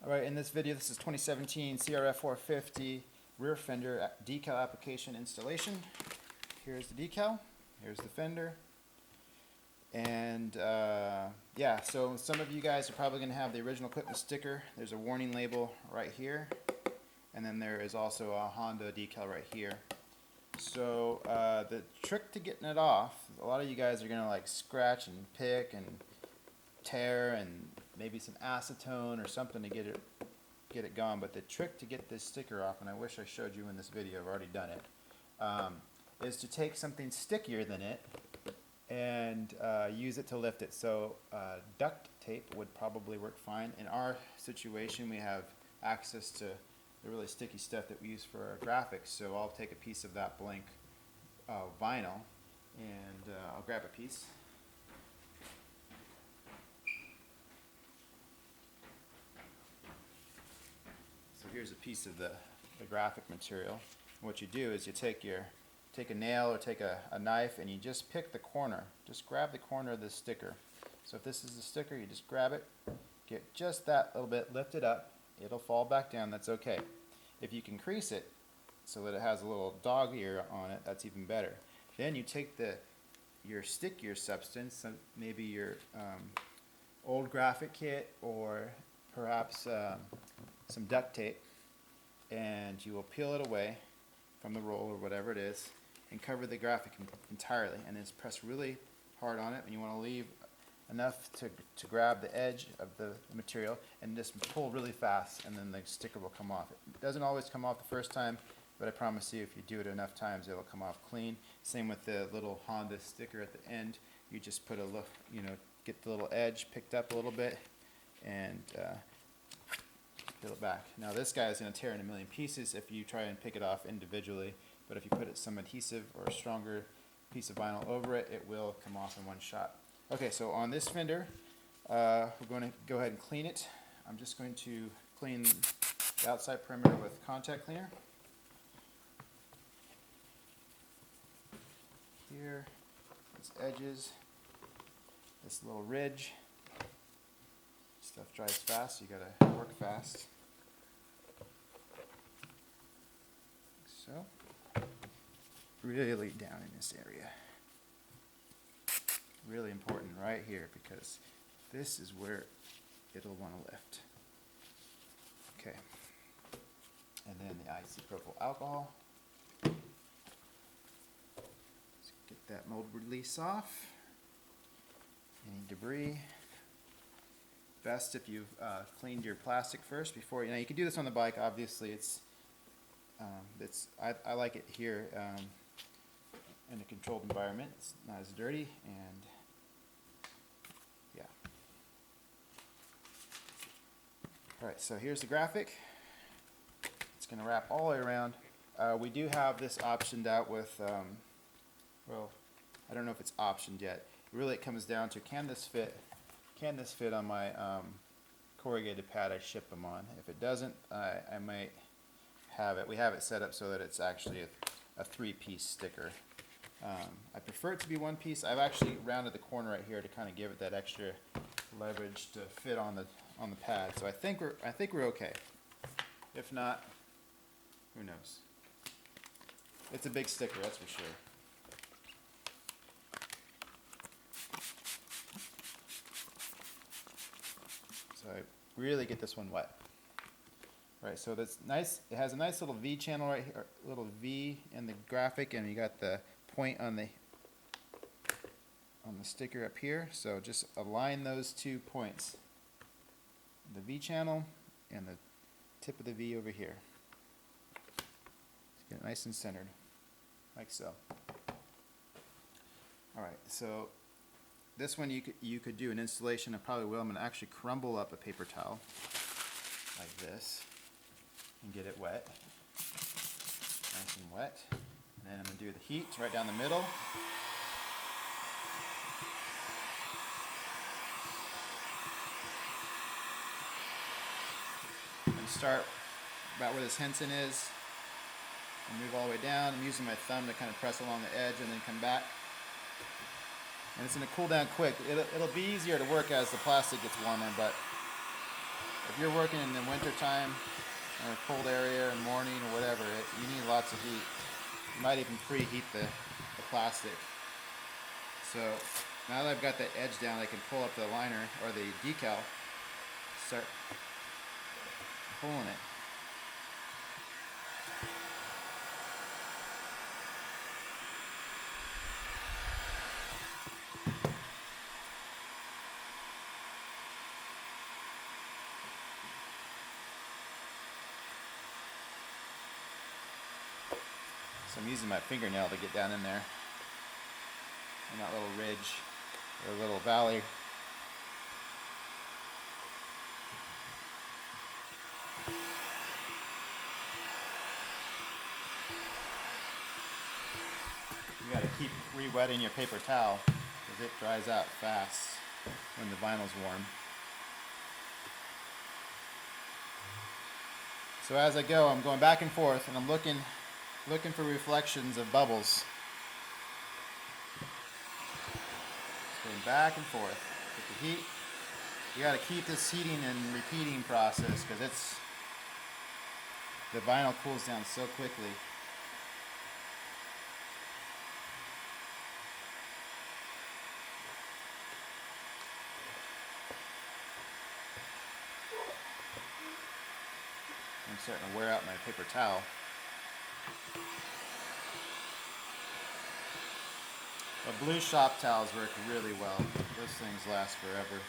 Alright, in this video, this is 2017 CRF450 rear fender decal application installation. Here's the decal, here's the fender, and yeah, so some of you guys are probably going to have the original equipment sticker. There's a warning label right here, and then there is also a Honda decal right here. So the trick to getting it off, a lot of you guys are going to like scratch and pick and tear and maybe some acetone or something to get it gone, but the trick to get this sticker off, and I wish I showed you in this video, I've already done it, is to take something stickier than it and use it to lift it. So duct tape would probably work fine. In our situation, we have access to the really sticky stuff that we use for our graphics, so I'll take a piece of that blank vinyl and I'll grab a piece. So here's a piece of the graphic material. And what you do is you take a nail or take a knife and you just pick the corner. Just grab the corner of the sticker. So if this is the sticker, you just grab it, get just that little bit, lift it up, it'll fall back down, that's okay. If you can crease it so that it has a little dog ear on it, that's even better. Then you take your stickier substance, so maybe your old graphic kit or perhaps some duct tape, and you will peel it away from the roll or whatever it is and cover the graphic entirely, and then press really hard on it, and you want to leave enough to grab the edge of the material and just pull really fast, and then the sticker will come off. It doesn't always come off the first time, but I promise you if you do it enough times it'll come off clean. Same with the little Honda sticker at the end. You just put a look, get the little edge picked up a little bit and peel it back. Now this guy is going to tear in a million pieces if you try and pick it off individually, but if you put some adhesive or a stronger piece of vinyl over it, it will come off in one shot. Okay, so on this fender, we're going to go ahead and clean it. I'm just going to clean the outside perimeter with contact cleaner. Here, these edges, this little ridge. Stuff dries fast, so you gotta work fast. So, really down in this area. Really important right here, because this is where it'll want to lift. Okay. And then the isopropyl alcohol. Let's get that mold release off. Any debris. Best if you've cleaned your plastic first before. You can do this on the bike. Obviously, I like it here in a controlled environment. It's not as dirty, and yeah. All right, so here's the graphic. It's going to wrap all the way around. We do have this optioned out with, well, I don't know if it's optioned yet. Really, it comes down to can this fit on my corrugated pad I ship them on. If it doesn't, I might have it. We have it set up so that it's actually a three-piece sticker. I prefer it to be one piece. I've actually rounded the corner right here to kind of give it that extra leverage to fit on the pad. So I think we're okay. If not, who knows? It's a big sticker, that's for sure. So I really get this one wet. Right, so that's nice. It has a nice little V channel right here, little V in the graphic, and you got the point on the sticker up here. So just align those 2 points, the V channel and the tip of the V over here. Get it nice and centered, like so. All right, so this one you could do an installation. I probably will. I'm going to actually crumble up a paper towel like this and get it wet, nice and wet. And then I'm going to do the heat right down the middle. I'm going to start about where this Henson is and move all the way down. I'm using my thumb to kind of press along the edge and then come back. And it's going to cool down quick. It'll be easier to work as the plastic gets warmer, but if you're working in the winter time in a cold area in the morning or whatever, you need lots of heat. You might even preheat the plastic. So now that I've got that edge down, I can pull up the liner or the decal, start pulling it. So I'm using my fingernail to get down in there, in that little ridge, or little valley. You gotta keep re-wetting your paper towel, because it dries out fast when the vinyl's warm. So as I go, I'm going back and forth, and I'm looking for reflections of bubbles. Going back and forth with the heat. You got to keep this heating and repeating process because the vinyl cools down so quickly. I'm starting to wear out my paper towel. The blue shop towels work really well. Those things last forever.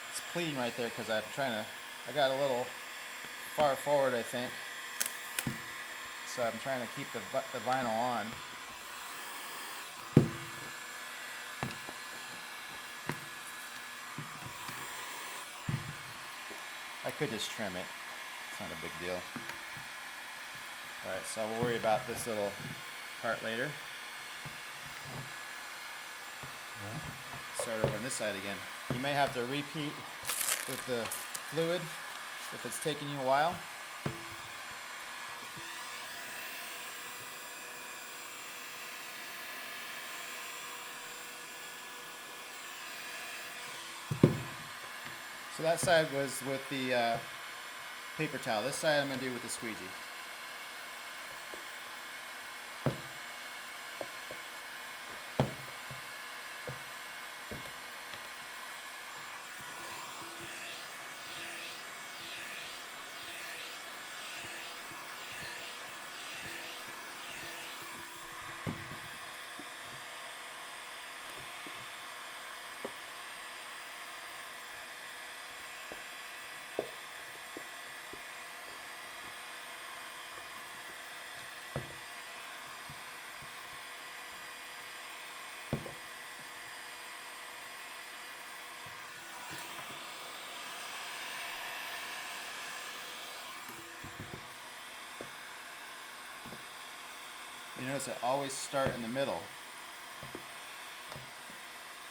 It's clean right there because I got a little far forward, I think. So I'm trying to keep the vinyl on. I could just trim it. It's not a big deal. Alright, so we'll worry about this little part later. Start over on this side again. You may have to repeat with the fluid if it's taking you a while. So that side was with the paper towel. This side I'm going to do with the squeegee. You notice I always start in the middle.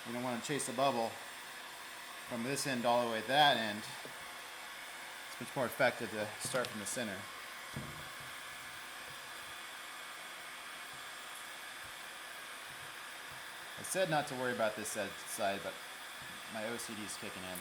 You don't want to chase a bubble from this end all the way to that end. It's much more effective to start from the center. I said not to worry about this side, but my OCD is kicking in.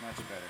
Much better.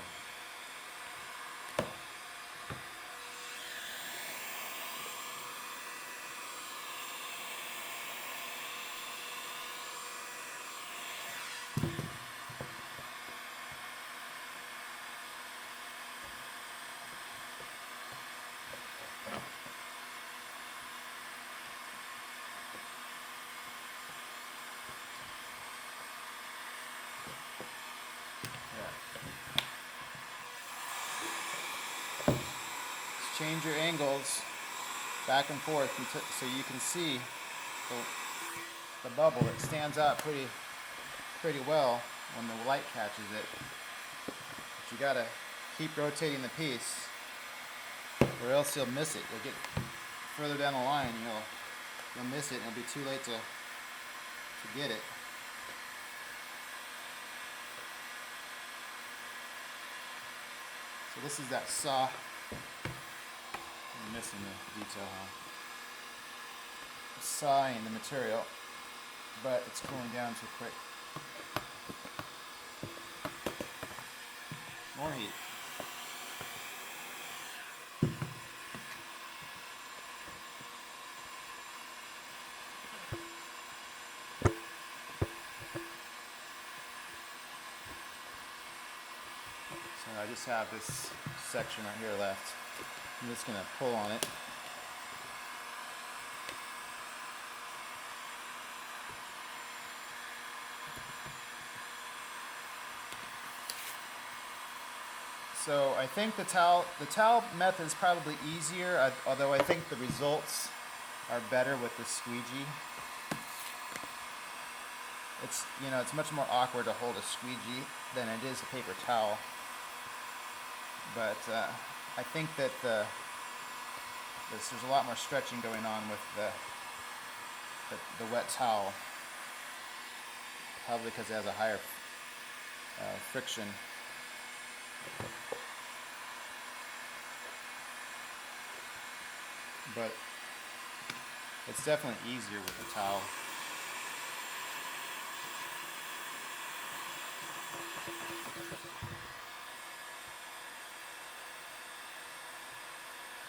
change your angles back and forth so you can see the bubble. It stands out pretty well when the light catches it. But you gotta keep rotating the piece, or else you'll miss it. You'll get further down the line, you'll miss it, and it'll be too late to get it. So this is that saw. I'm missing the detail, huh? Sawing the material, but it's cooling down too quick. More heat. So I just have this section right here left. I'm just going to pull on it. So I think the towel method is probably easier, although I think the results are better with the squeegee. It's much more awkward to hold a squeegee than it is a paper towel. But I think that there's a lot more stretching going on with the wet towel, probably because it has a higher friction. But it's definitely easier with the towel.